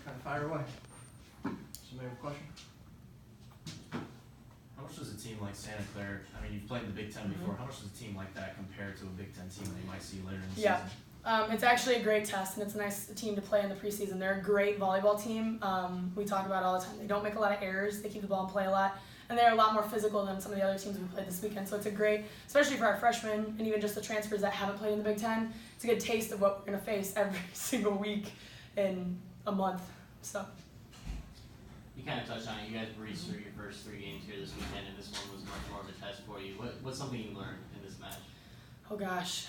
kind of fire away. Somebody have a question? How much does a team like Santa Clara, I mean, you've played in the Big Ten before, how much does a team like that compare to a Big Ten team that you might see later in the season? It's actually a great test, and it's a nice team to play in the preseason. They're a great volleyball team. We talk about it all the time. They don't make a lot of errors. They keep the ball in play a lot. And they're a lot more physical than some of the other teams we played this weekend. So it's a great, especially for our freshmen and even just the transfers that haven't played in the Big Ten, it's a good taste of what we're going to face every single week in a month. So. You kind of touched on it. You guys breezed through your first 3 games here this weekend, and this one was much more of a test for you. What's something you learned in this match? Oh gosh,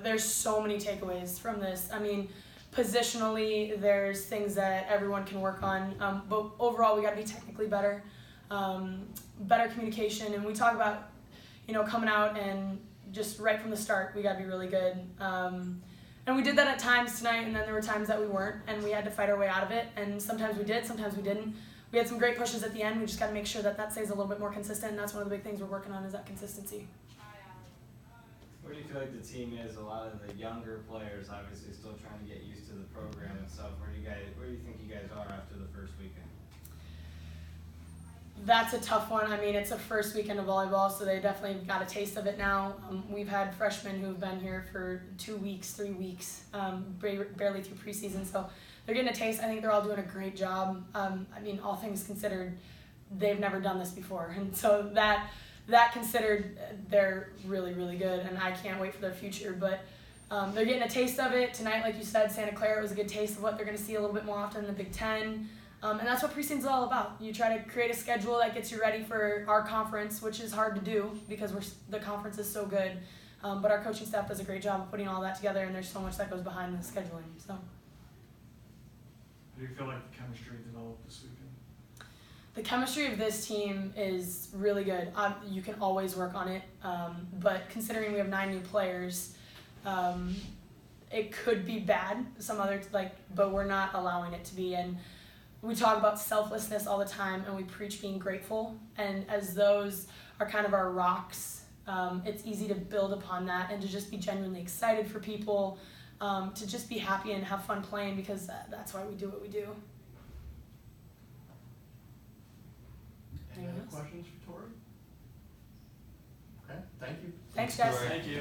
there's so many takeaways from this. I mean, positionally, there's things that everyone can work on, but overall, we got to be technically better, better communication, and we talk about, coming out and just right from the start, we got to be really good. And we did that at times tonight, and then there were times that we weren't, and we had to fight our way out of it. And sometimes we did, sometimes we didn't. We had some great pushes at the end. We just got to make sure that stays a little bit more consistent, and that's one of the big things we're working on is that consistency. Where do you feel like the team is? A lot of the younger players obviously still trying to get used to the program and stuff. Where do you think you guys are after the first weekend? That's a tough one. I mean, it's a first weekend of volleyball, so they definitely got a taste of it now. We've had freshmen who've been here for 2 weeks, 3 weeks, barely through preseason, so they're getting a taste. I think they're all doing a great job. I mean, all things considered, they've never done this before, and so that considered, they're really, really good, and I can't wait for their future. But they're getting a taste of it tonight. Like you said, Santa Clara was a good taste of what they're going to see a little bit more often in the Big Ten. And that's what preseason's all about. You try to create a schedule that gets you ready for our conference, which is hard to do because the conference is so good. But our coaching staff does a great job of putting all that together, and there's so much that goes behind the scheduling. So. How do you feel like the chemistry developed this weekend? The chemistry of this team is really good. You can always work on it, but considering we have 9 new players, it could be bad. But we're not allowing it to be. And we talk about selflessness all the time, and we preach being grateful. And as those are kind of our rocks, it's easy to build upon that and to just be genuinely excited for people, to just be happy and have fun playing because that's why we do what we do. Any other questions for Tori? Okay, thank you. Thanks, guys. Thank you.